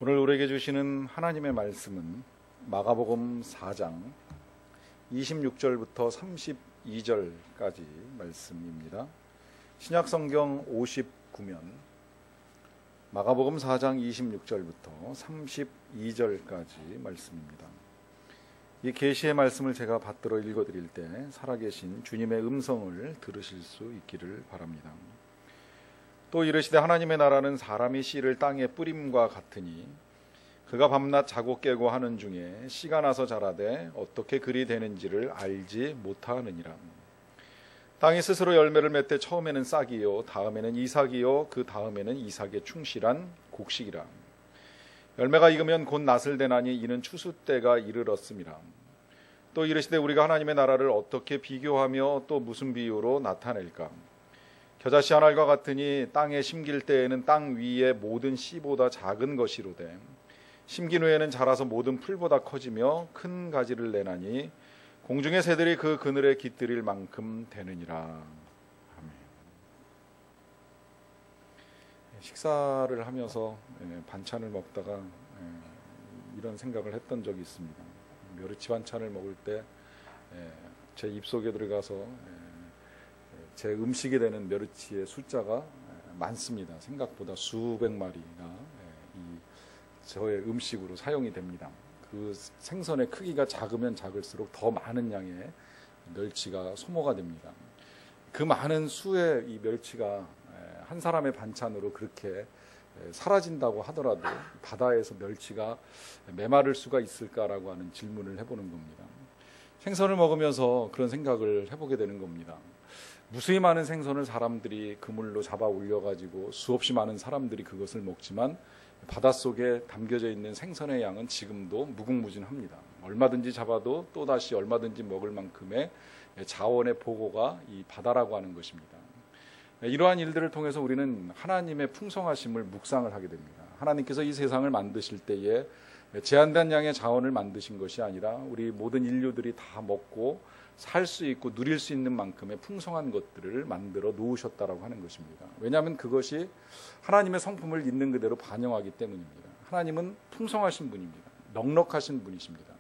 오늘 우리에게 주시는 하나님의 말씀은 마가복음 4장 26절부터 32절까지 말씀입니다. 신약성경 59면 마가복음 4장 26절부터 32절까지 말씀입니다. 이 계시의 말씀을 제가 받들어 읽어드릴 때 살아계신 주님의 음성을 들으실 수 있기를 바랍니다. 또 이르시되 하나님의 나라는 사람이 씨를 땅에 뿌림과 같으니 그가 밤낮 자고 깨고 하는 중에 씨가 나서 자라되 어떻게 그리 되는지를 알지 못하느니라. 땅이 스스로 열매를 맺되 처음에는 싹이요 다음에는 이삭이요 그 다음에는 이삭에 충실한 곡식이라. 열매가 익으면 곧 낫을 대나니 이는 추수 때가 이르렀음이라. 또 이르시되 우리가 하나님의 나라를 어떻게 비교하며 또 무슨 비유로 나타낼까? 겨자씨 한 알과 같으니 땅에 심길 때에는 땅 위의 모든 씨보다 작은 것이로되 심긴 후에는 자라서 모든 풀보다 커지며 큰 가지를 내나니 공중의 새들이 그 그늘에 깃들일 만큼 되느니라. 아멘. 식사를 하면서 반찬을 먹다가 이런 생각을 했던 적이 있습니다. 멸치 반찬을 먹을 때 제 입속에 들어가서 제 음식이 되는 멸치의 숫자가 많습니다. 생각보다 수백 마리가 저의 음식으로 사용이 됩니다. 그 생선의 크기가 작으면 작을수록 더 많은 양의 멸치가 소모가 됩니다. 그 많은 수의 이 멸치가 한 사람의 반찬으로 그렇게 사라진다고 하더라도 바다에서 멸치가 메마를 수가 있을까라고 하는 질문을 해보는 겁니다. 생선을 먹으면서 그런 생각을 해보게 되는 겁니다. 무수히 많은 생선을 사람들이 그물로 잡아 올려가지고 수없이 많은 사람들이 그것을 먹지만 바닷속에 담겨져 있는 생선의 양은 지금도 무궁무진합니다. 얼마든지 잡아도 또다시 얼마든지 먹을 만큼의 자원의 보고가 이 바다라고 하는 것입니다. 이러한 일들을 통해서 우리는 하나님의 풍성하심을 묵상을 하게 됩니다. 하나님께서 이 세상을 만드실 때에 제한된 양의 자원을 만드신 것이 아니라 우리 모든 인류들이 다 먹고 살 수 있고 누릴 수 있는 만큼의 풍성한 것들을 만들어 놓으셨다라고 하는 것입니다. 왜냐하면 그것이 하나님의 성품을 있는 그대로 반영하기 때문입니다. 하나님은 풍성하신 분입니다. 넉넉하신 분이십니다.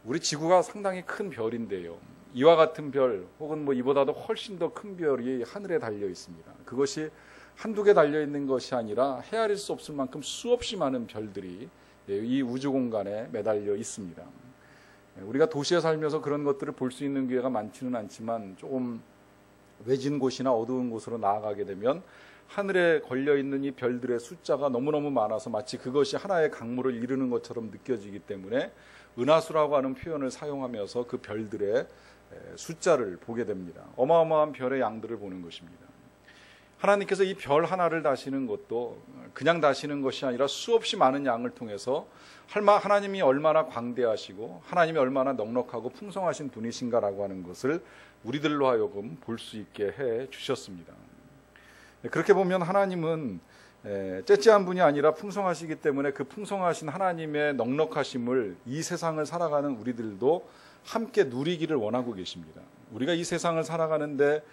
우리 지구가 상당히 큰 별인데요. 이와 같은 별 혹은 이보다도 훨씬 더 큰 별이 하늘에 달려 있습니다. 그것이 한두 개 달려 있는 것이 아니라 헤아릴 수 없을 만큼 수없이 많은 별들이 이 우주 공간에 매달려 있습니다. 우리가 도시에 살면서 그런 것들을 볼 수 있는 기회가 많지는 않지만 조금 외진 곳이나 어두운 곳으로 나아가게 되면 하늘에 걸려있는 이 별들의 숫자가 너무너무 많아서 마치 그것이 하나의 강물을 이루는 것처럼 느껴지기 때문에 은하수라고 하는 표현을 사용하면서 그 별들의 숫자를 보게 됩니다. 어마어마한 별의 양들을 보는 것입니다. 하나님께서 이 별 하나를 다시는 것도 그냥 다시는 것이 아니라 수없이 많은 양을 통해서 하나님이 얼마나 광대하시고 하나님이 얼마나 넉넉하고 풍성하신 분이신가라고 하는 것을 우리들로 하여금 볼 수 있게 해 주셨습니다. 그렇게 보면 하나님은 째째한 분이 아니라 풍성하시기 때문에 그 풍성하신 하나님의 넉넉하심을 이 세상을 살아가는 우리들도 함께 누리기를 원하고 계십니다. 우리가 이 세상을 살아가는데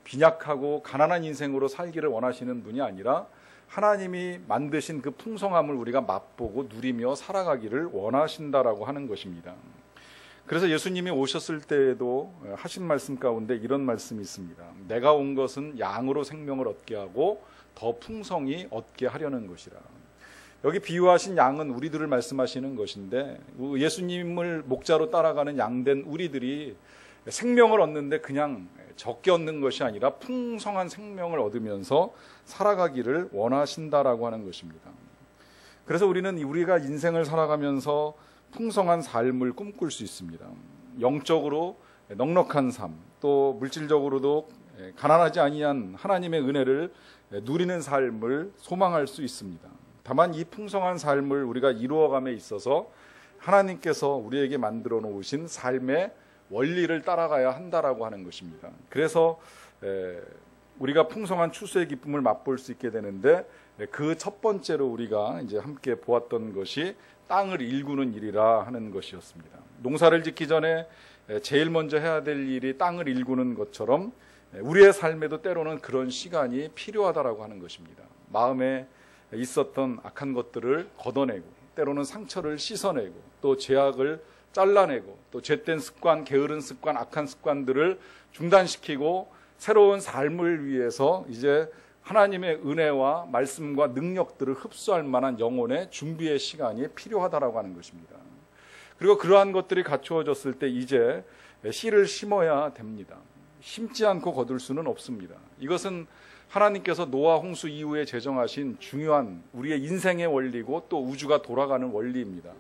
빈약하고 가난한 인생으로 살기를 원하시는 분이 아니라 하나님이 만드신 그 풍성함을 우리가 맛보고 누리며 살아가기를 원하신다라고 하는 것입니다. 그래서 예수님이 오셨을 때에도 하신 말씀 가운데 이런 말씀이 있습니다. 내가 온 것은 양으로 생명을 얻게 하고 더 풍성히 얻게 하려는 것이라. 여기 비유하신 양은 우리들을 말씀하시는 것인데 예수님을 목자로 따라가는 양된 우리들이 생명을 얻는데 그냥 적게 얻는 것이 아니라 풍성한 생명을 얻으면서 살아가기를 원하신다라고 하는 것입니다. 그래서 우리가 인생을 살아가면서 풍성한 삶을 꿈꿀 수 있습니다. 영적으로 넉넉한 삶, 또 물질적으로도 가난하지 아니한 하나님의 은혜를 누리는 삶을 소망할 수 있습니다. 다만 이 풍성한 삶을 우리가 이루어감에 있어서 하나님께서 우리에게 만들어 놓으신 삶의 원리를 따라가야 한다라고 하는 것입니다. 그래서 우리가 풍성한 추수의 기쁨을 맛볼 수 있게 되는데 그 첫 번째로 우리가 이제 함께 보았던 것이 땅을 일구는 일이라 하는 것이었습니다. 농사를 짓기 전에 제일 먼저 해야 될 일이 땅을 일구는 것처럼 우리의 삶에도 때로는 그런 시간이 필요하다라고 하는 것입니다. 마음에 있었던 악한 것들을 걷어내고 때로는 상처를 씻어내고 또 죄악을 잘라내고 또 죄된 습관, 게으른 습관, 악한 습관들을 중단시키고 새로운 삶을 위해서 이제 하나님의 은혜와 말씀과 능력들을 흡수할 만한 영혼의 준비의 시간이 필요하다라고 하는 것입니다. 그리고 그러한 것들이 갖추어졌을 때 이제 씨를 심어야 됩니다. 심지 않고 거둘 수는 없습니다. 이것은 하나님께서 노아 홍수 이후에 제정하신 중요한 우리의 인생의 원리고 또 우주가 돌아가는 원리입니다.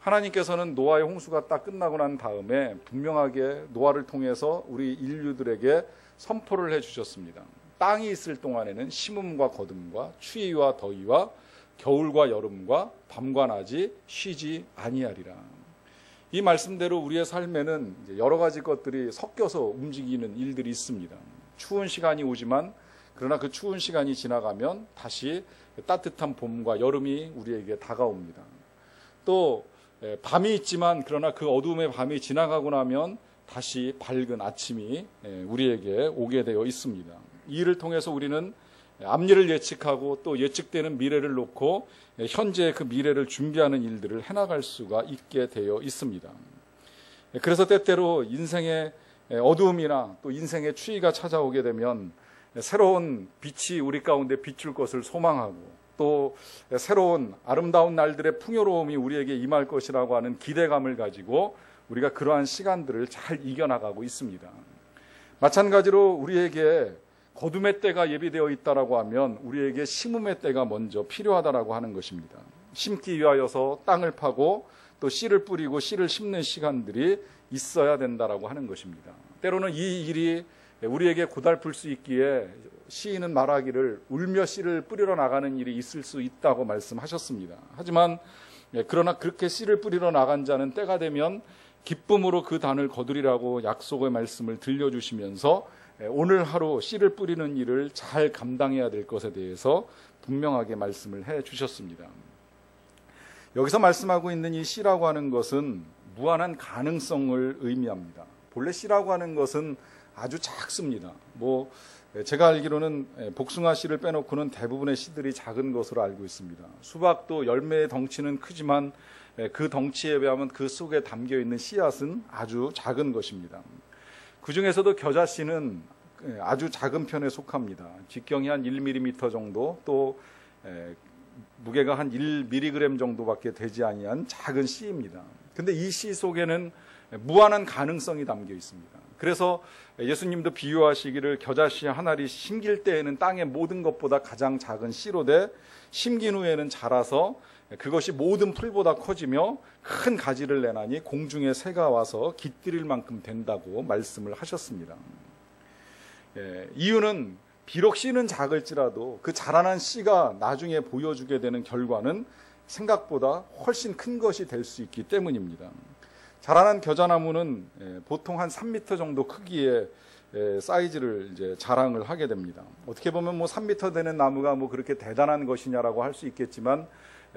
하나님께서는 노아의 홍수가 딱 끝나고 난 다음에 분명하게 노아를 통해서 우리 인류들에게 선포를 해주셨습니다. 땅이 있을 동안에는 심음과 거둠과 추위와 더위와 겨울과 여름과 밤과 낮이 쉬지 아니하리라. 이 말씀대로 우리의 삶에는 여러 가지 것들이 섞여서 움직이는 일들이 있습니다. 추운 시간이 오지만 그러나 그 추운 시간이 지나가면 다시 따뜻한 봄과 여름이 우리에게 다가옵니다. 또 밤이 있지만 그러나 그 어두움의 밤이 지나가고 나면 다시 밝은 아침이 우리에게 오게 되어 있습니다. 이 일을 통해서 우리는 앞일을 예측하고 또 예측되는 미래를 놓고 현재의 그 미래를 준비하는 일들을 해나갈 수가 있게 되어 있습니다. 그래서 때때로 인생의 어두움이나 또 인생의 추위가 찾아오게 되면 새로운 빛이 우리 가운데 비출 것을 소망하고 또 새로운 아름다운 날들의 풍요로움이 우리에게 임할 것이라고 하는 기대감을 가지고 우리가 그러한 시간들을 잘 이겨나가고 있습니다. 마찬가지로 우리에게 거둠의 때가 예비되어 있다라고 하면 우리에게 심음의 때가 먼저 필요하다라고 하는 것입니다. 심기 위하여서 땅을 파고 또 씨를 뿌리고 씨를 심는 시간들이 있어야 된다라고 하는 것입니다. 때로는 이 일이 우리에게 고달플 수 있기에 시인은 말하기를 울며 씨를 뿌리러 나가는 일이 있을 수 있다고 말씀하셨습니다. 하지만 그러나 그렇게 씨를 뿌리러 나간 자는 때가 되면 기쁨으로 그 단을 거두리라고 약속의 말씀을 들려주시면서 오늘 하루 씨를 뿌리는 일을 잘 감당해야 될 것에 대해서 분명하게 말씀을 해 주셨습니다. 여기서 말씀하고 있는 이 씨라고 하는 것은 무한한 가능성을 의미합니다. 본래 씨라고 하는 것은 아주 작습니다. 제가 알기로는 복숭아 씨를 빼놓고는 대부분의 씨들이 작은 것으로 알고 있습니다. 수박도 열매의 덩치는 크지만 그 덩치에 비하면 그 속에 담겨 있는 씨앗은 아주 작은 것입니다. 그 중에서도 겨자씨는 아주 작은 편에 속합니다. 직경이 한 1mm 정도 또 무게가 한 1mg 정도밖에 되지 아니한 작은 씨입니다. 근데 이 씨 속에는 무한한 가능성이 담겨 있습니다. 그래서 예수님도 비유하시기를 겨자씨 한 알이 심길 때에는 땅의 모든 것보다 가장 작은 씨로 돼 심긴 후에는 자라서 그것이 모든 풀보다 커지며 큰 가지를 내나니 공중의 새가 와서 깃들일 만큼 된다고 말씀을 하셨습니다. 이유는 비록 씨는 작을지라도 그 자라난 씨가 나중에 보여주게 되는 결과는 생각보다 훨씬 큰 것이 될 수 있기 때문입니다. 자라난 겨자나무는 보통 한 3m 정도 크기의 사이즈를 이제 자랑을 하게 됩니다. 어떻게 보면 3m 되는 나무가 그렇게 대단한 것이냐라고 할 수 있겠지만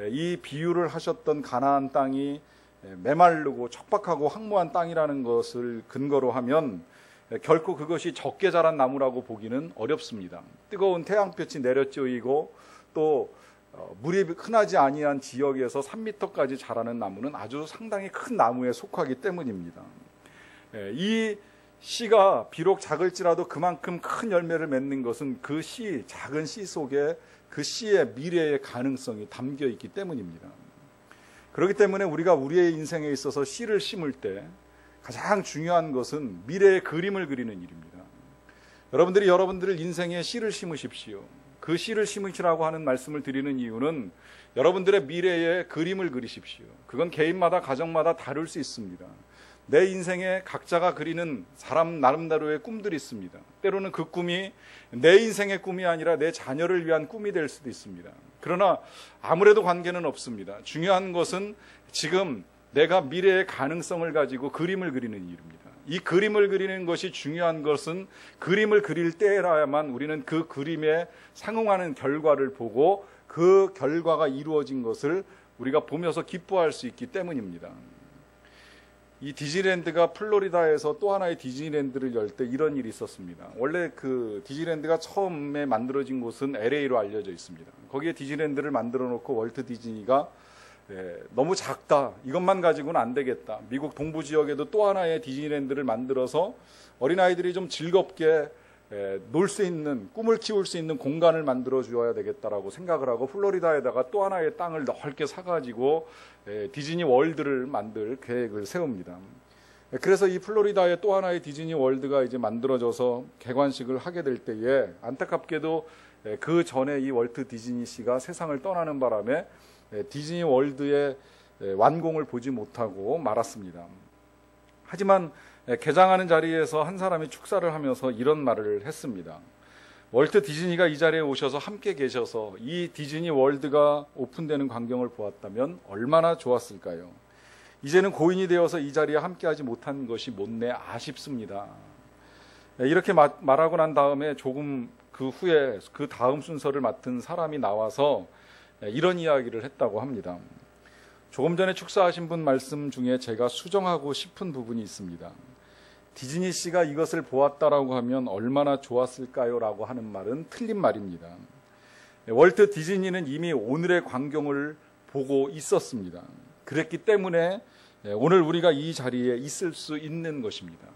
이 비유를 하셨던 가나안 땅이 메마르고 척박하고 황무한 땅이라는 것을 근거로 하면 결코 그것이 적게 자란 나무라고 보기는 어렵습니다. 뜨거운 태양볕이 내려쬐이고 또 물이 흔하지 아니한 지역에서 3m까지 자라는 나무는 아주 상당히 큰 나무에 속하기 때문입니다. 이 씨가 비록 작을지라도 그만큼 큰 열매를 맺는 것은 그 씨, 작은 씨 속에 그 씨의 미래의 가능성이 담겨 있기 때문입니다. 그렇기 때문에 우리가 우리의 인생에 있어서 씨를 심을 때 가장 중요한 것은 미래의 그림을 그리는 일입니다. 여러분들이 여러분들의 인생에 씨를 심으십시오. 그 씨를 심으시라고 하는 말씀을 드리는 이유는 여러분들의 미래의 그림을 그리십시오. 그건 개인마다 가정마다 다를 수 있습니다. 내 인생에 각자가 그리는 사람 나름대로의 꿈들이 있습니다. 때로는 그 꿈이 내 인생의 꿈이 아니라 내 자녀를 위한 꿈이 될 수도 있습니다. 그러나 아무래도 관계는 없습니다. 중요한 것은 지금 내가 미래의 가능성을 가지고 그림을 그리는 일입니다. 이 그림을 그리는 것이 중요한 것은 그림을 그릴 때라야만 우리는 그 그림에 상응하는 결과를 보고 그 결과가 이루어진 것을 우리가 보면서 기뻐할 수 있기 때문입니다. 이 디즈니랜드가 플로리다에서 또 하나의 디즈니랜드를 열 때 이런 일이 있었습니다. 원래 그 디즈니랜드가 처음에 만들어진 곳은 LA로 알려져 있습니다. 거기에 디즈니랜드를 만들어 놓고 월트 디즈니가 너무 작다. 이것만 가지고는 안 되겠다. 미국 동부 지역에도 또 하나의 디즈니랜드를 만들어서 어린아이들이 좀 즐겁게 놀 수 있는, 꿈을 키울 수 있는 공간을 만들어 주어야 되겠다라고 생각을 하고 플로리다에다가 또 하나의 땅을 넓게 사가지고 디즈니 월드를 만들 계획을 세웁니다. 그래서 이 플로리다에 또 하나의 디즈니 월드가 이제 만들어져서 개관식을 하게 될 때에 안타깝게도 그 전에 이 월트 디즈니 씨가 세상을 떠나는 바람에 디즈니 월드의 완공을 보지 못하고 말았습니다. 하지만 개장하는 자리에서 한 사람이 축사를 하면서 이런 말을 했습니다. 월트 디즈니가 이 자리에 오셔서 함께 계셔서 이 디즈니 월드가 오픈되는 광경을 보았다면 얼마나 좋았을까요? 이제는 고인이 되어서 이 자리에 함께하지 못한 것이 못내 아쉽습니다. 이렇게 말하고 난 다음에 조금 그 후에 그 다음 순서를 맡은 사람이 나와서 이런 이야기를 했다고 합니다. 조금 전에 축사하신 분 말씀 중에 제가 수정하고 싶은 부분이 있습니다. 디즈니 씨가 이것을 보았다라고 하면 얼마나 좋았을까요? 라고 하는 말은 틀린 말입니다. 월트 디즈니는 이미 오늘의 광경을 보고 있었습니다. 그랬기 때문에 오늘 우리가 이 자리에 있을 수 있는 것입니다.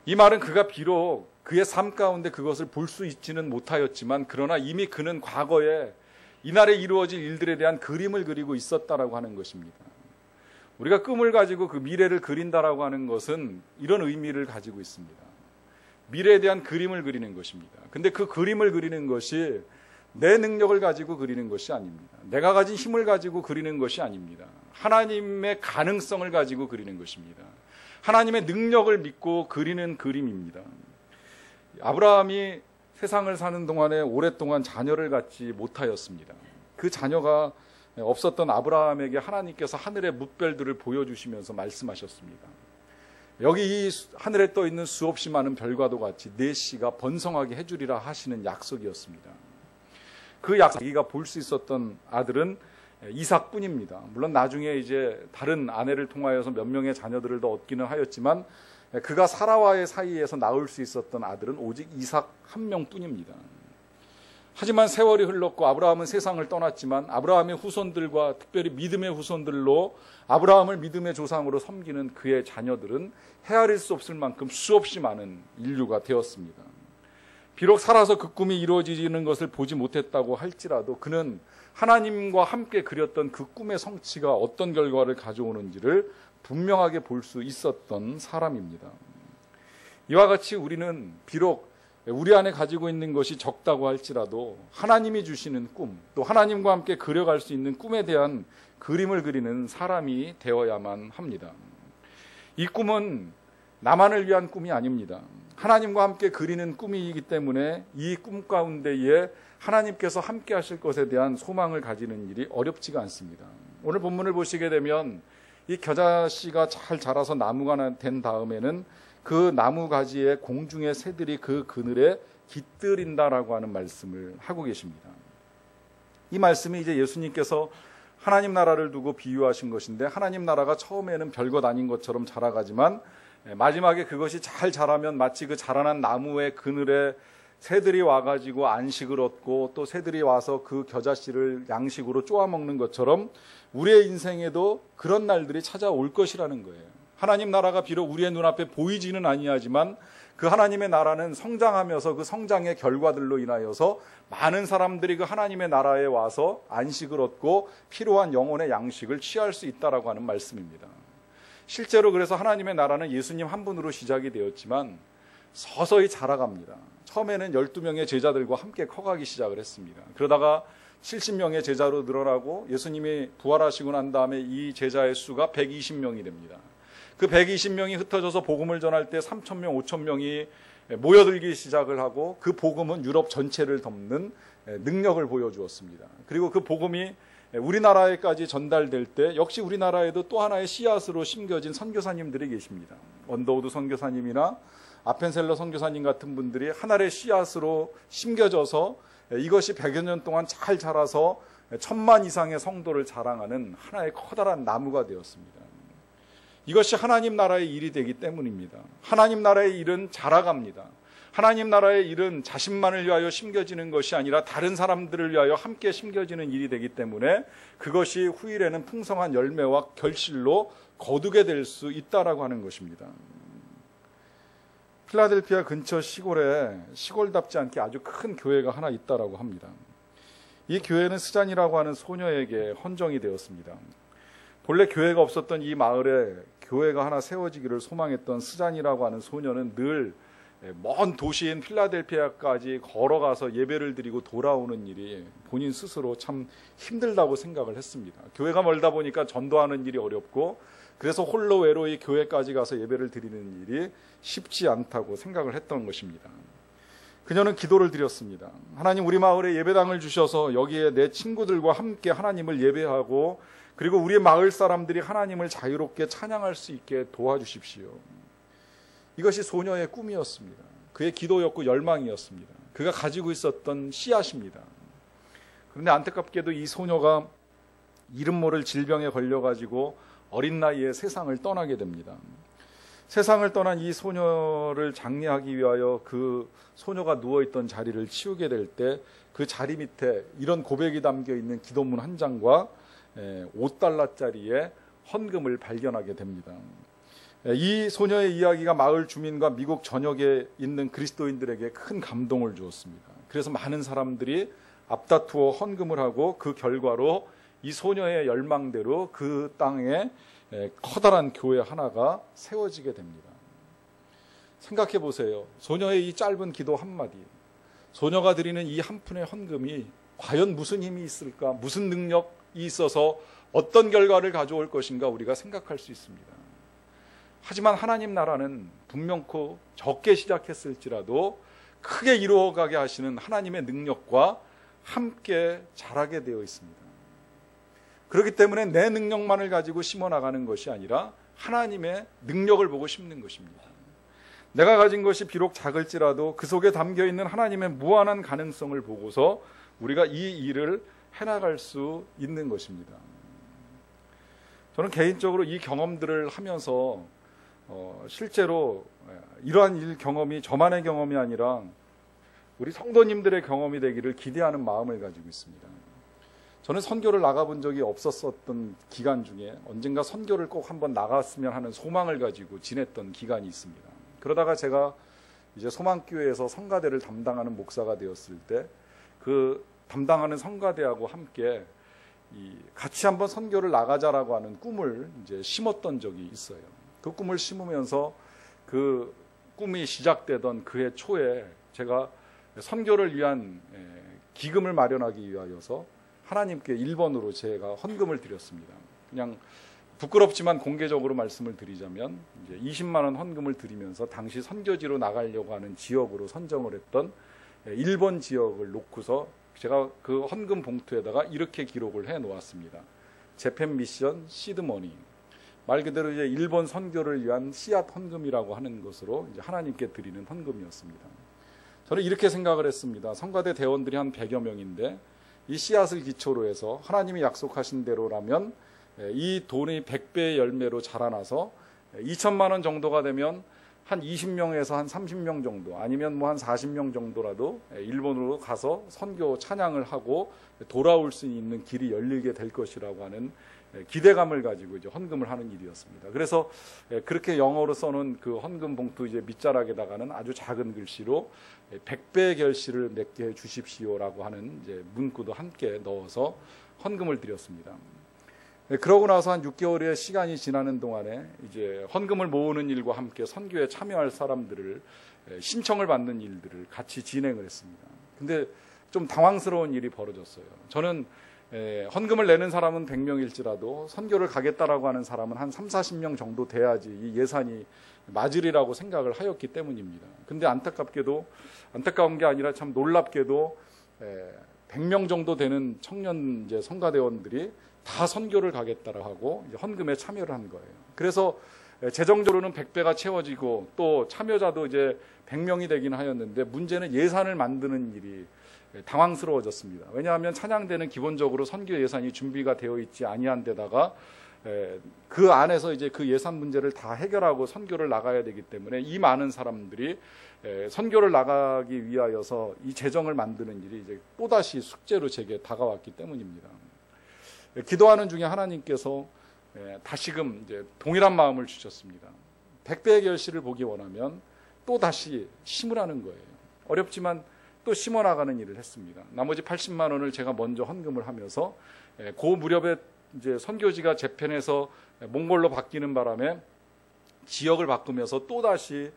이 말은 그가 비록 그의 삶 가운데 그것을 볼 수 있지는 못하였지만 그러나 이미 그는 과거에 이날에 이루어질 일들에 대한 그림을 그리고 있었다라고 하는 것입니다. 우리가 꿈을 가지고 그 미래를 그린다라고 하는 것은 이런 의미를 가지고 있습니다. 미래에 대한 그림을 그리는 것입니다. 근데 그 그림을 그리는 것이 내 능력을 가지고 그리는 것이 아닙니다. 내가 가진 힘을 가지고 그리는 것이 아닙니다. 하나님의 가능성을 가지고 그리는 것입니다. 하나님의 능력을 믿고 그리는 그림입니다. 아브라함이 세상을 사는 동안에 오랫동안 자녀를 갖지 못하였습니다. 그 자녀가 없었던 아브라함에게 하나님께서 하늘의 뭇별들을 보여주시면서 말씀하셨습니다. 여기 이 하늘에 떠 있는 수없이 많은 별과도 같이 내 씨가 번성하게 해주리라 하시는 약속이었습니다. 그 약속, 자기가 볼 수 있었던 아들은 이삭뿐입니다. 물론 나중에 이제 다른 아내를 통하여서 몇 명의 자녀들을 더 얻기는 하였지만 그가 사라와의 사이에서 낳을 수 있었던 아들은 오직 이삭 한 명뿐입니다. 하지만 세월이 흘렀고 아브라함은 세상을 떠났지만 아브라함의 후손들과 특별히 믿음의 후손들로 아브라함을 믿음의 조상으로 섬기는 그의 자녀들은 헤아릴 수 없을 만큼 수없이 많은 인류가 되었습니다. 비록 살아서 그 꿈이 이루어지는 것을 보지 못했다고 할지라도 그는 하나님과 함께 그렸던 그 꿈의 성취가 어떤 결과를 가져오는지를 분명하게 볼 수 있었던 사람입니다. 이와 같이 우리는 비록 우리 안에 가지고 있는 것이 적다고 할지라도 하나님이 주시는 꿈, 또 하나님과 함께 그려갈 수 있는 꿈에 대한 그림을 그리는 사람이 되어야만 합니다. 이 꿈은 나만을 위한 꿈이 아닙니다. 하나님과 함께 그리는 꿈이기 때문에 이 꿈 가운데에 하나님께서 함께 하실 것에 대한 소망을 가지는 일이 어렵지가 않습니다. 오늘 본문을 보시게 되면 이 겨자씨가 잘 자라서 나무가 된 다음에는 그 나무 가지에 공중의 새들이 그 그늘에 깃들인다라고 하는 말씀을 하고 계십니다. 이 말씀이 이제 예수님께서 하나님 나라를 두고 비유하신 것인데 하나님 나라가 처음에는 별것 아닌 것처럼 자라가지만 마지막에 그것이 잘 자라면 마치 그 자라난 나무의 그늘에 새들이 와가지고 안식을 얻고 또 새들이 와서 그 겨자씨를 양식으로 쪼아 먹는 것처럼 우리의 인생에도 그런 날들이 찾아올 것이라는 거예요. 하나님 나라가 비록 우리의 눈앞에 보이지는 아니하지만 그 하나님의 나라는 성장하면서 그 성장의 결과들로 인하여서 많은 사람들이 그 하나님의 나라에 와서 안식을 얻고 필요한 영혼의 양식을 취할 수 있다라고 하는 말씀입니다. 실제로 그래서 하나님의 나라는 예수님 한 분으로 시작이 되었지만 서서히 자라갑니다. 처음에는 12명의 제자들과 함께 커가기 시작을 했습니다. 그러다가 70명의 제자로 늘어나고 예수님이 부활하시고 난 다음에 이 제자의 수가 120명이 됩니다. 그 120명이 흩어져서 복음을 전할 때 3,000명, 5,000명이 모여들기 시작을 하고 그 복음은 유럽 전체를 덮는 능력을 보여주었습니다. 그리고 그 복음이 우리나라에까지 전달될 때 역시 우리나라에도 또 하나의 씨앗으로 심겨진 선교사님들이 계십니다. 언더우드 선교사님이나 아펜셀러 선교사님 같은 분들이 하나의 씨앗으로 심겨져서 이것이 100여 년 동안 잘 자라서 1000만 이상의 성도를 자랑하는 하나의 커다란 나무가 되었습니다. 이것이 하나님 나라의 일이 되기 때문입니다. 하나님 나라의 일은 자라갑니다. 하나님 나라의 일은 자신만을 위하여 심겨지는 것이 아니라 다른 사람들을 위하여 함께 심겨지는 일이 되기 때문에 그것이 후일에는 풍성한 열매와 결실로 거두게 될 수 있다라고 하는 것입니다. 필라델피아 근처 시골에 시골답지 않게 아주 큰 교회가 하나 있다라고 합니다. 이 교회는 스잔이라고 하는 소녀에게 헌정이 되었습니다. 본래 교회가 없었던 이 마을에 교회가 하나 세워지기를 소망했던 스잔이라고 하는 소녀는 늘 먼 도시인 필라델피아까지 걸어가서 예배를 드리고 돌아오는 일이 본인 스스로 참 힘들다고 생각을 했습니다. 교회가 멀다 보니까 전도하는 일이 어렵고 그래서 홀로 외로이 교회까지 가서 예배를 드리는 일이 쉽지 않다고 생각을 했던 것입니다. 그녀는 기도를 드렸습니다. 하나님, 우리 마을에 예배당을 주셔서 여기에 내 친구들과 함께 하나님을 예배하고 그리고 우리 마을 사람들이 하나님을 자유롭게 찬양할 수 있게 도와주십시오. 이것이 소녀의 꿈이었습니다. 그의 기도였고 열망이었습니다. 그가 가지고 있었던 씨앗입니다. 그런데 안타깝게도 이 소녀가 이름 모를 질병에 걸려가지고 어린 나이에 세상을 떠나게 됩니다. 세상을 떠난 이 소녀를 장례하기 위하여 그 소녀가 누워있던 자리를 치우게 될 때 그 자리 밑에 이런 고백이 담겨 있는 기도문 한 장과 5달러짜리의 헌금을 발견하게 됩니다. 이 소녀의 이야기가 마을 주민과 미국 전역에 있는 그리스도인들에게 큰 감동을 주었습니다. 그래서 많은 사람들이 앞다투어 헌금을 하고 그 결과로 이 소녀의 열망대로 그 땅에 커다란 교회 하나가 세워지게 됩니다. 생각해 보세요. 소녀의 이 짧은 기도 한마디, 소녀가 드리는 이 한 푼의 헌금이 과연 무슨 힘이 있을까, 무슨 능력이 있어서 어떤 결과를 가져올 것인가 우리가 생각할 수 있습니다. 하지만 하나님 나라는 분명코 적게 시작했을지라도 크게 이루어가게 하시는 하나님의 능력과 함께 자라게 되어 있습니다. 그렇기 때문에 내 능력만을 가지고 심어나가는 것이 아니라 하나님의 능력을 보고 심는 것입니다. 내가 가진 것이 비록 작을지라도 그 속에 담겨있는 하나님의 무한한 가능성을 보고서 우리가 이 일을 해나갈 수 있는 것입니다. 저는 개인적으로 이 경험들을 하면서 실제로 이러한 일 경험이 저만의 경험이 아니라 우리 성도님들의 경험이 되기를 기대하는 마음을 가지고 있습니다. 저는 선교를 나가본 적이 없었던 기간 중에 언젠가 선교를 꼭 한번 나갔으면 하는 소망을 가지고 지냈던 기간이 있습니다. 그러다가 제가 이제 소망교회에서 성가대를 담당하는 목사가 되었을 때 그 담당하는 성가대하고 함께 같이 한번 선교를 나가자라고 하는 꿈을 이제 심었던 적이 있어요. 그 꿈을 심으면서 그 꿈이 시작되던 그해 초에 제가 선교를 위한 기금을 마련하기 위하여서 하나님께 1번으로 제가 헌금을 드렸습니다. 그냥 부끄럽지만 공개적으로 말씀을 드리자면 이제 20만 원 헌금을 드리면서 당시 선교지로 나가려고 하는 지역으로 선정을 했던 1번 지역을 놓고서 제가 그 헌금 봉투에다가 이렇게 기록을 해 놓았습니다. 재팬 미션 시드머니. 말 그대로 이제 일본 선교를 위한 씨앗 헌금이라고 하는 것으로 이제 하나님께 드리는 헌금이었습니다. 저는 이렇게 생각을 했습니다. 성가대 대원들이 한 100여 명인데 이 씨앗을 기초로 해서 하나님이 약속하신 대로라면 이 돈이 100배의 열매로 자라나서 2천만 원 정도가 되면 한 20명에서 한 30명 정도 아니면 뭐 한 40명 정도라도 일본으로 가서 선교 찬양을 하고 돌아올 수 있는 길이 열리게 될 것이라고 하는 기대감을 가지고 이제 헌금을 하는 일이었습니다. 그래서 그렇게 영어로 써놓은 그 헌금 봉투 이제 밑자락에다가는 아주 작은 글씨로 100배의 결실을 맺게 해 주십시오라고 하는 이제 문구도 함께 넣어서 헌금을 드렸습니다. 그러고 나서 한 6개월의 시간이 지나는 동안에 이제 헌금을 모으는 일과 함께 선교에 참여할 사람들을 신청을 받는 일들을 같이 진행을 했습니다. 근데 좀 당황스러운 일이 벌어졌어요. 저는 헌금을 내는 사람은 100명일지라도 선교를 가겠다라고 하는 사람은 한 3, 40명 정도 돼야지 이 예산이 맞으리라고 생각을 하였기 때문입니다. 근데 안타까운 게 아니라 참 놀랍게도 100명 정도 되는 청년 이제 성가대원들이 다 선교를 가겠다라고 하고 이제 헌금에 참여를 한 거예요. 그래서 재정적으로는 100배가 채워지고 또 참여자도 이제 100명이 되긴 하였는데 문제는 예산을 만드는 일이 당황스러워졌습니다. 왜냐하면 찬양대는 기본적으로 선교 예산이 준비가 되어 있지 아니한 데다가 그 안에서 이제 그 예산 문제를 다 해결하고 선교를 나가야 되기 때문에 이 많은 사람들이 선교를 나가기 위하여서 이 재정을 만드는 일이 이제 또다시 숙제로 제게 다가왔기 때문입니다. 기도하는 중에 하나님께서 다시금 이제 동일한 마음을 주셨습니다. 백배의 결실을 보기 원하면 또다시 심으라는 거예요. 어렵지만 또 심어나가는 일을 했습니다. 나머지 80만 원을 제가 먼저 헌금을 하면서 그 무렵에 이제 선교지가 재편해서 몽골로 바뀌는 바람에 지역을 바꾸면서 또다시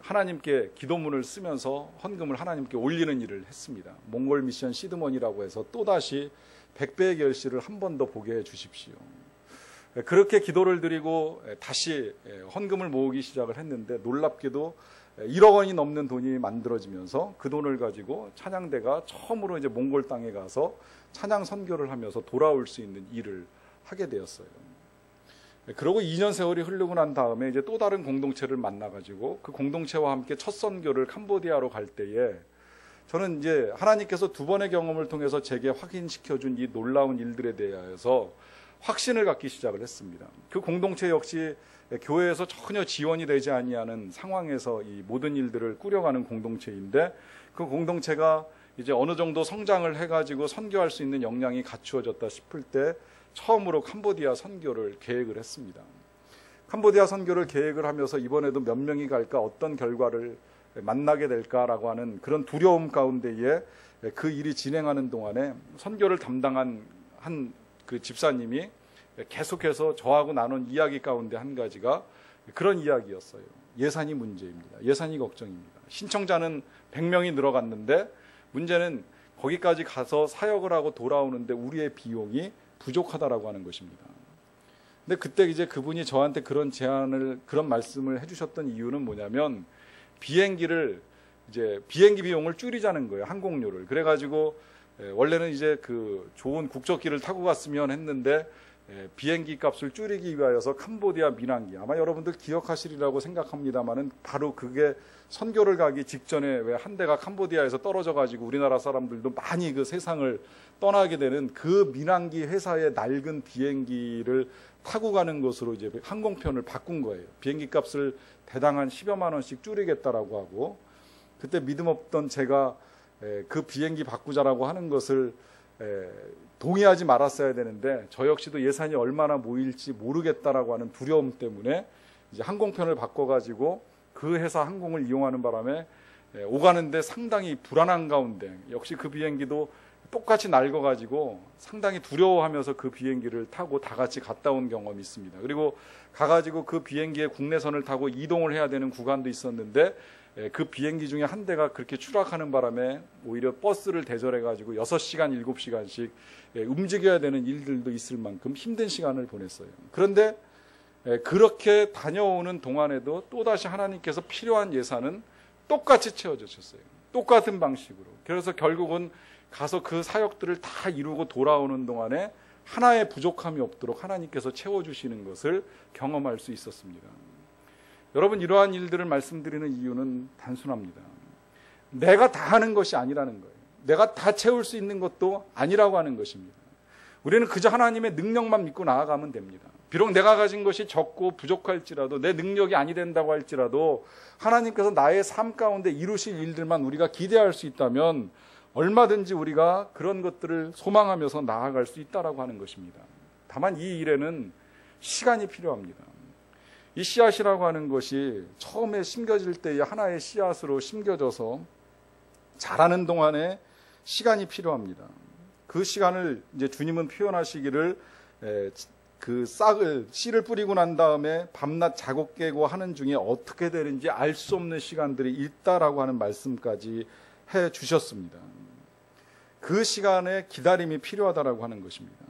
하나님께 기도문을 쓰면서 헌금을 하나님께 올리는 일을 했습니다. 몽골 미션 시드먼이라고 해서 또다시 100배의 결실을 한 번 더 보게 해 주십시오. 그렇게 기도를 드리고 다시 헌금을 모으기 시작을 했는데 놀랍게도 1억 원이 넘는 돈이 만들어지면서 그 돈을 가지고 찬양대가 처음으로 이제 몽골 땅에 가서 찬양 선교를 하면서 돌아올 수 있는 일을 하게 되었어요. 그러고 2년 세월이 흐르고 난 다음에 이제 또 다른 공동체를 만나가지고 그 공동체와 함께 첫 선교를 캄보디아로 갈 때에 저는 이제 하나님께서 두 번의 경험을 통해서 제게 확인시켜준 이 놀라운 일들에 대하여서 확신을 갖기 시작을 했습니다. 그 공동체 역시 교회에서 전혀 지원이 되지 아니하는 상황에서 이 모든 일들을 꾸려가는 공동체인데 그 공동체가 이제 어느 정도 성장을 해가지고 선교할 수 있는 역량이 갖추어졌다 싶을 때 처음으로 캄보디아 선교를 계획을 했습니다. 캄보디아 선교를 계획을 하면서 이번에도 몇 명이 갈까 어떤 결과를 만나게 될까라고 하는 그런 두려움 가운데에 그 일이 진행하는 동안에 선교를 담당한 한 그 집사님이 계속해서 저하고 나눈 이야기 가운데 한 가지가 그런 이야기였어요. 예산이 문제입니다. 예산이 걱정입니다. 신청자는 100명이 늘어갔는데 문제는 거기까지 가서 사역을 하고 돌아오는데 우리의 비용이 부족하다라고 하는 것입니다. 근데 그때 이제 그분이 저한테 그런 말씀을 해주셨던 이유는 뭐냐면 비행기 비용을 줄이자는 거예요. 항공료를. 그래가지고 원래는 이제 그 좋은 국적기를 타고 갔으면 했는데 비행기 값을 줄이기 위하여서 캄보디아 민항기, 아마 여러분들 기억하시리라고 생각합니다만은 바로 그게 선교를 가기 직전에 왜 한 대가 캄보디아에서 떨어져 가지고 우리나라 사람들도 많이 그 세상을 떠나게 되는 그 민항기 회사의 낡은 비행기를 타고 가는 것으로 이제 항공편을 바꾼 거예요. 비행기 값을 대당 한 10여만 원씩 줄이겠다라고 하고, 그때 믿음 없던 제가 그 비행기 바꾸자라고 하는 것을 동의하지 말았어야 되는데 저 역시도 예산이 얼마나 모일지 모르겠다라고 하는 두려움 때문에 이제 항공편을 바꿔가지고 그 회사 항공을 이용하는 바람에 오가는데 상당히 불안한 가운데 역시 그 비행기도 똑같이 낡아가지고 상당히 두려워하면서 그 비행기를 타고 다 같이 갔다 온 경험이 있습니다. 그리고 가가지고 그 비행기에 국내선을 타고 이동을 해야 되는 구간도 있었는데 그 비행기 중에 한 대가 그렇게 추락하는 바람에 오히려 버스를 대절해가지고 6시간, 7시간씩 움직여야 되는 일들도 있을 만큼 힘든 시간을 보냈어요. 그런데 그렇게 다녀오는 동안에도 또다시 하나님께서 필요한 예산은 똑같이 채워주셨어요. 똑같은 방식으로. 그래서 결국은 가서 그 사역들을 다 이루고 돌아오는 동안에 하나의 부족함이 없도록 하나님께서 채워주시는 것을 경험할 수 있었습니다. 여러분, 이러한 일들을 말씀드리는 이유는 단순합니다. 내가 다 하는 것이 아니라는 거예요. 내가 다 채울 수 있는 것도 아니라고 하는 것입니다. 우리는 그저 하나님의 능력만 믿고 나아가면 됩니다. 비록 내가 가진 것이 적고 부족할지라도, 내 능력이 아니 된다고 할지라도 하나님께서 나의 삶 가운데 이루실 일들만 우리가 기대할 수 있다면 얼마든지 우리가 그런 것들을 소망하면서 나아갈 수 있다라고 하는 것입니다. 다만 이 일에는 시간이 필요합니다. 이 씨앗이라고 하는 것이 처음에 심겨질 때의 하나의 씨앗으로 심겨져서 자라는 동안에 시간이 필요합니다. 그 시간을 이제 주님은 표현하시기를 그 씨를 뿌리고 난 다음에 밤낮 자고 깨고 하는 중에 어떻게 되는지 알 수 없는 시간들이 있다라고 하는 말씀까지 해 주셨습니다. 그 시간에 기다림이 필요하다라고 하는 것입니다.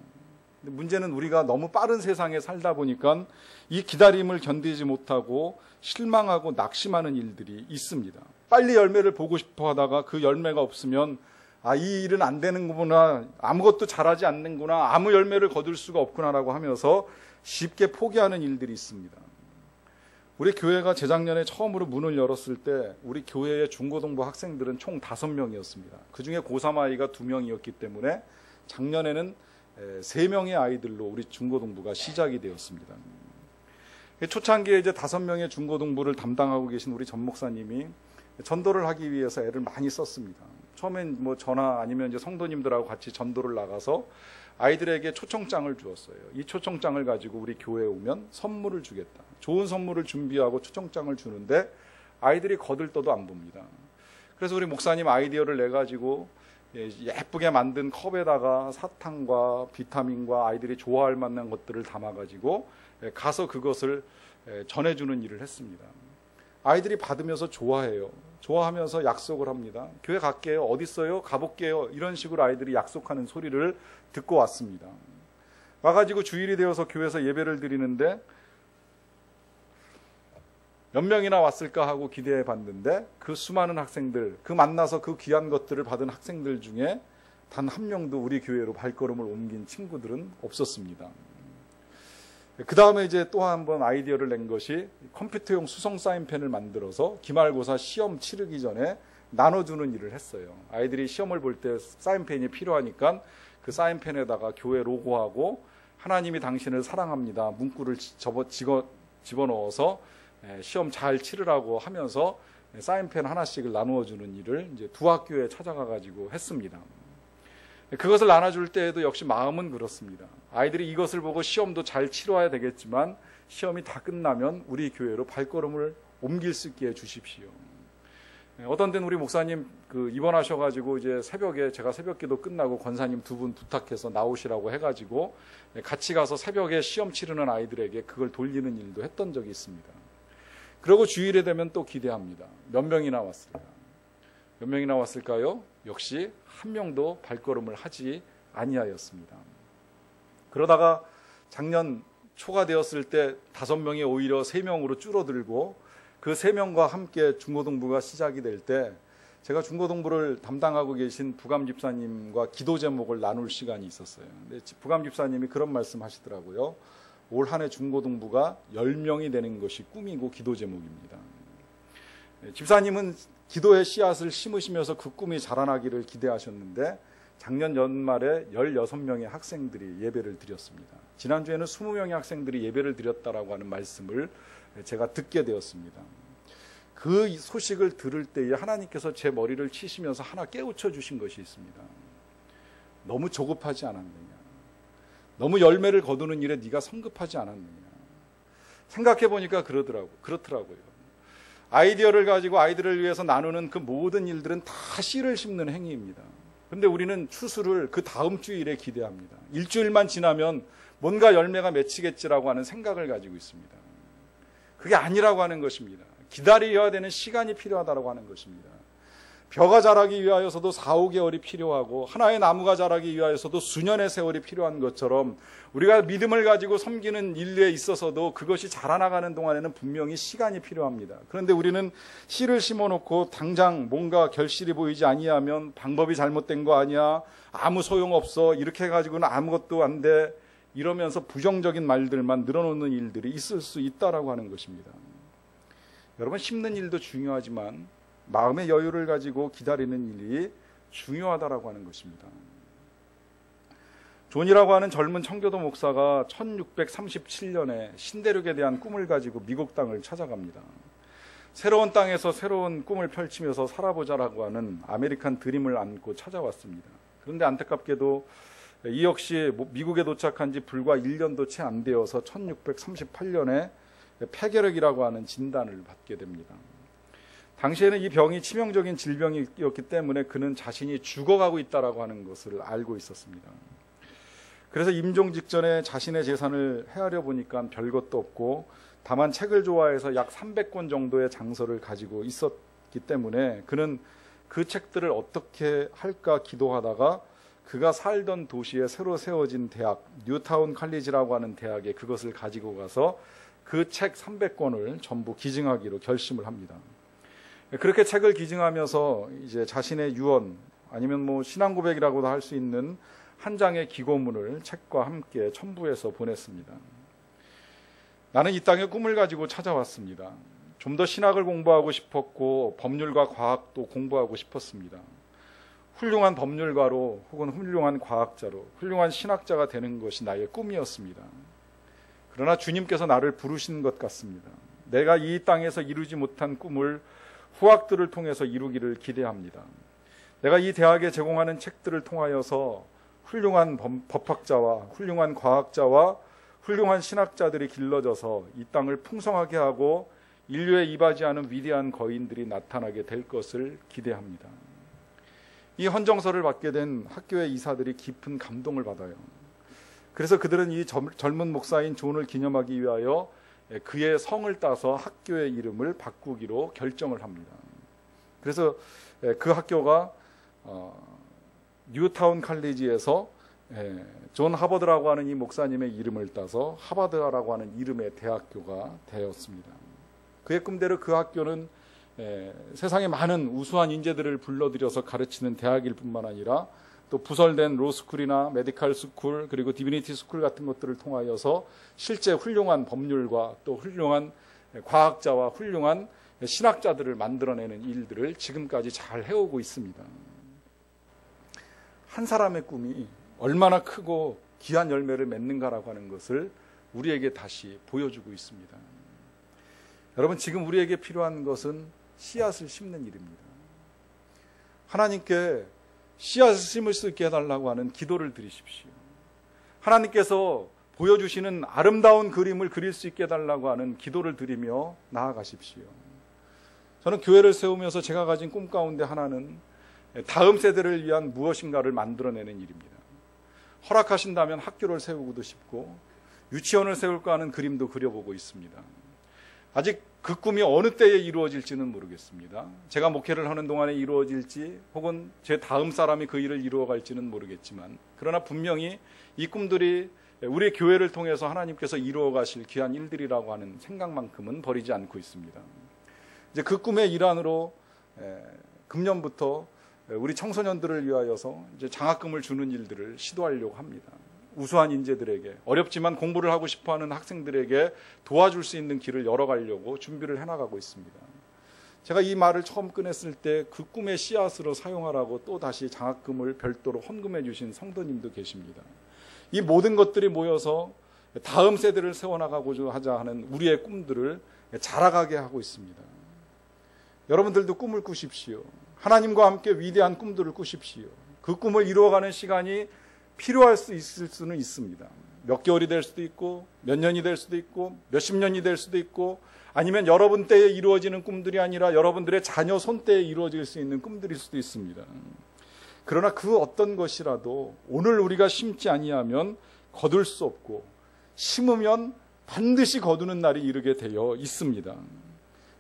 문제는 우리가 너무 빠른 세상에 살다 보니까 이 기다림을 견디지 못하고 실망하고 낙심하는 일들이 있습니다. 빨리 열매를 보고 싶어 하다가 그 열매가 없으면 이 일은 안 되는구나, 아무것도 잘하지 않는구나, 아무 열매를 거둘 수가 없구나라고 하면서 쉽게 포기하는 일들이 있습니다. 우리 교회가 재작년에 처음으로 문을 열었을 때 우리 교회의 중고등부 학생들은 총 5명이었습니다. 그중에 고3 아이가 2명이었기 때문에 작년에는 3명의 아이들로 우리 중고등부가 시작이 되었습니다. 초창기에 이제 5명의 중고등부를 담당하고 계신 우리 전 목사님이 전도를 하기 위해서 애를 많이 썼습니다. 처음엔 뭐 저나 아니면 이제 성도님들하고 같이 전도를 나가서 아이들에게 초청장을 주었어요. 이 초청장을 가지고 우리 교회에 오면 선물을 주겠다. 좋은 선물을 준비하고 초청장을 주는데 아이들이 거들떠도 안 봅니다. 그래서 우리 목사님 아이디어를 내가지고 예쁘게 만든 컵에다가 사탕과 비타민과 아이들이 좋아할 만한 것들을 담아가지고 가서 그것을 전해주는 일을 했습니다. 아이들이 받으면서 좋아해요. 좋아하면서 약속을 합니다. 교회 갈게요. 어디 있어요? 가볼게요. 이런 식으로 아이들이 약속하는 소리를 듣고 왔습니다. 와가지고 주일이 되어서 교회에서 예배를 드리는데 몇 명이나 왔을까 하고 기대해 봤는데 그 수많은 학생들, 그 만나서 그 귀한 것들을 받은 학생들 중에 단 한 명도 우리 교회로 발걸음을 옮긴 친구들은 없었습니다. 그 다음에 이제 또 한 번 아이디어를 낸 것이 컴퓨터용 수성 사인펜을 만들어서 기말고사 시험 치르기 전에 나눠주는 일을 했어요. 아이들이 시험을 볼 때 사인펜이 필요하니까 그 사인펜에다가 교회 로고하고 하나님이 당신을 사랑합니다 문구를 집어넣어서 시험 잘 치르라고 하면서 사인펜 하나씩을 나누어주는 일을 이제 두 학교에 찾아가 가지고 했습니다. 그것을 나눠줄 때에도 역시 마음은 그렇습니다. 아이들이 이것을 보고 시험도 잘 치러야 되겠지만 시험이 다 끝나면 우리 교회로 발걸음을 옮길 수 있게 해주십시오. 어떤 때는 우리 목사님 입원하셔가지고 이제 새벽에 제가 새벽기도 끝나고 권사님 2분 부탁해서 나오시라고 해가지고 같이 가서 새벽에 시험 치르는 아이들에게 그걸 돌리는 일도 했던 적이 있습니다. 그리고 주일에 되면 또 기대합니다. 몇 명이나 왔을까? 몇 명이나 왔을까요? 역시 한 명도 발걸음을 하지 아니하였습니다. 그러다가 작년 초가 되었을 때 5명이 오히려 3명으로 줄어들고 그 3명과 함께 중고등부가 시작이 될 때 제가 중고등부를 담당하고 계신 부감 집사님과 기도 제목을 나눌 시간이 있었어요. 근데 부감 집사님이 그런 말씀 하시더라고요. 올 한 해 중고등부가 10명이 되는 것이 꿈이고 기도 제목입니다. 집사님은 기도의 씨앗을 심으시면서 그 꿈이 자라나기를 기대하셨는데 작년 연말에 16명의 학생들이 예배를 드렸습니다. 지난주에는 20명의 학생들이 예배를 드렸다라고 하는 말씀을 제가 듣게 되었습니다. 그 소식을 들을 때에 하나님께서 제 머리를 치시면서 하나 깨우쳐 주신 것이 있습니다. 너무 조급하지 않았느냐? 너무 열매를 거두는 일에 네가 성급하지 않았느냐? 생각해 보니까 그렇더라고요. 아이디어를 가지고 아이들을 위해서 나누는 그 모든 일들은 다 씨를 심는 행위입니다. 그런데 우리는 추수를 그 다음 주일에 기대합니다. 일주일만 지나면 뭔가 열매가 맺히겠지라고 하는 생각을 가지고 있습니다. 그게 아니라고 하는 것입니다. 기다려야 되는 시간이 필요하다고 하는 것입니다. 벼가 자라기 위하여서도 4, 5개월이 필요하고 하나의 나무가 자라기 위하여서도 수년의 세월이 필요한 것처럼 우리가 믿음을 가지고 섬기는 일에 있어서도 그것이 자라나가는 동안에는 분명히 시간이 필요합니다. 그런데 우리는 씨를 심어놓고 당장 뭔가 결실이 보이지 아니하면 방법이 잘못된 거 아니야, 아무 소용없어, 이렇게 해가지고는 아무것도 안 돼, 이러면서 부정적인 말들만 늘어놓는 일들이 있을 수 있다라고 하는 것입니다. 여러분, 심는 일도 중요하지만 마음의 여유를 가지고 기다리는 일이 중요하다라고 하는 것입니다. 존이라고 하는 젊은 청교도 목사가 1637년에 신대륙에 대한 꿈을 가지고 미국 땅을 찾아갑니다. 새로운 땅에서 새로운 꿈을 펼치면서 살아보자라고 하는 아메리칸 드림을 안고 찾아왔습니다. 그런데 안타깝게도 이 역시 미국에 도착한 지 불과 1년도 채 안 되어서 1638년에 폐결핵이라고 하는 진단을 받게 됩니다. 당시에는 이 병이 치명적인 질병이었기 때문에 그는 자신이 죽어가고 있다라고 하는 것을 알고 있었습니다. 그래서 임종 직전에 자신의 재산을 헤아려 보니까 별것도 없고 다만 책을 좋아해서 약 300권 정도의 장서를 가지고 있었기 때문에 그는 그 책들을 어떻게 할까 기도하다가 그가 살던 도시에 새로 세워진 대학, 뉴타운 칼리지라고 하는 대학에 그것을 가지고 가서 그 책 300권을 전부 기증하기로 결심을 합니다. 그렇게 책을 기증하면서 이제 자신의 유언 아니면 뭐 신앙 고백이라고도 할 수 있는 한 장의 기고문을 책과 함께 첨부해서 보냈습니다. 나는 이 땅에 꿈을 가지고 찾아왔습니다. 좀 더 신학을 공부하고 싶었고 법률과 과학도 공부하고 싶었습니다. 훌륭한 법률가로 혹은 훌륭한 과학자로 훌륭한 신학자가 되는 것이 나의 꿈이었습니다. 그러나 주님께서 나를 부르신 것 같습니다. 내가 이 땅에서 이루지 못한 꿈을 후학들을 통해서 이루기를 기대합니다. 내가 이 대학에 제공하는 책들을 통하여서 훌륭한 법학자와 훌륭한 과학자와 훌륭한 신학자들이 길러져서 이 땅을 풍성하게 하고 인류에 이바지하는 위대한 거인들이 나타나게 될 것을 기대합니다. 이 헌정서를 받게 된 학교의 이사들이 깊은 감동을 받아요. 그래서 그들은 이 젊은 목사인 존을 기념하기 위하여 그의 성을 따서 학교의 이름을 바꾸기로 결정을 합니다. 그래서 그 학교가 뉴타운 칼리지에서 존 하버드라고 하는 이 목사님의 이름을 따서 하버드라고 하는 이름의 대학교가 되었습니다. 그의 꿈대로 그 학교는 세상에 많은 우수한 인재들을 불러들여서 가르치는 대학일 뿐만 아니라 또 부설된 로스쿨이나 메디칼 스쿨 그리고 디비니티 스쿨 같은 것들을 통하여서 실제 훌륭한 법률과 또 훌륭한 과학자와 훌륭한 신학자들을 만들어내는 일들을 지금까지 잘 해오고 있습니다. 한 사람의 꿈이 얼마나 크고 귀한 열매를 맺는가라고 하는 것을 우리에게 다시 보여주고 있습니다. 여러분, 지금 우리에게 필요한 것은 씨앗을 심는 일입니다. 하나님께 씨앗을 심을 수 있게 해달라고 하는 기도를 드리십시오. 하나님께서 보여주시는 아름다운 그림을 그릴 수 있게 해달라고 하는 기도를 드리며 나아가십시오. 저는 교회를 세우면서 제가 가진 꿈 가운데 하나는 다음 세대를 위한 무엇인가를 만들어내는 일입니다. 허락하신다면 학교를 세우고도 싶고 유치원을 세울까 하는 그림도 그려보고 있습니다. 아직 그 꿈이 어느 때에 이루어질지는 모르겠습니다. 제가 목회를 하는 동안에 이루어질지 혹은 제 다음 사람이 그 일을 이루어갈지는 모르겠지만, 그러나 분명히 이 꿈들이 우리 교회를 통해서 하나님께서 이루어가실 귀한 일들이라고 하는 생각만큼은 버리지 않고 있습니다. 이제 그 꿈의 일환으로 금년부터 우리 청소년들을 위하여서 이제 장학금을 주는 일들을 시도하려고 합니다. 우수한 인재들에게, 어렵지만 공부를 하고 싶어하는 학생들에게 도와줄 수 있는 길을 열어가려고 준비를 해나가고 있습니다. 제가 이 말을 처음 꺼냈을 때 그 꿈의 씨앗으로 사용하라고 또 다시 장학금을 별도로 헌금해 주신 성도님도 계십니다. 이 모든 것들이 모여서 다음 세대를 세워나가고자 하자 하는 우리의 꿈들을 자라가게 하고 있습니다. 여러분들도 꿈을 꾸십시오. 하나님과 함께 위대한 꿈들을 꾸십시오. 그 꿈을 이루어가는 시간이 필요할 수 있을 수는 있습니다. 몇 개월이 될 수도 있고 몇 년이 될 수도 있고 몇십 년이 될 수도 있고, 아니면 여러분 때에 이루어지는 꿈들이 아니라 여러분들의 자녀 손때에 이루어질 수 있는 꿈들일 수도 있습니다. 그러나 그 어떤 것이라도 오늘 우리가 심지 아니하면 거둘 수 없고, 심으면 반드시 거두는 날이 이르게 되어 있습니다.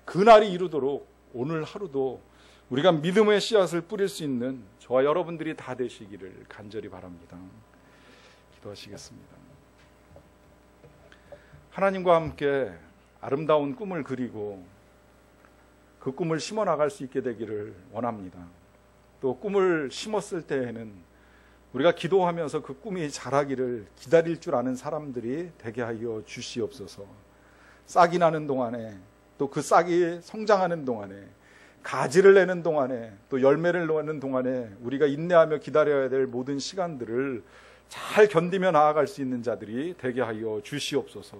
그 날이 이루도록 오늘 하루도 우리가 믿음의 씨앗을 뿌릴 수 있는 저와 여러분들이 다 되시기를 간절히 바랍니다. 기도하시겠습니다. 하나님과 함께 아름다운 꿈을 그리고 그 꿈을 심어 나갈 수 있게 되기를 원합니다. 또 꿈을 심었을 때에는 우리가 기도하면서 그 꿈이 자라기를 기다릴 줄 아는 사람들이 되게 하여 주시옵소서. 싹이 나는 동안에, 또 그 싹이 성장하는 동안에, 가지를 내는 동안에, 또 열매를 내는 동안에 우리가 인내하며 기다려야 될 모든 시간들을 잘 견디며 나아갈 수 있는 자들이 되게 하여 주시옵소서.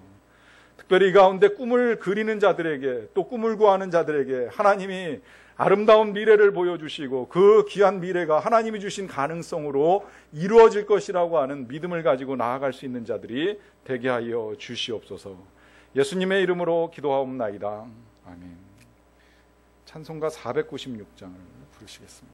특별히 이 가운데 꿈을 그리는 자들에게, 또 꿈을 구하는 자들에게 하나님이 아름다운 미래를 보여주시고 그 귀한 미래가 하나님이 주신 가능성으로 이루어질 것이라고 하는 믿음을 가지고 나아갈 수 있는 자들이 되게 하여 주시옵소서. 예수님의 이름으로 기도하옵나이다. 아멘. 찬송가 496장을 부르시겠습니다.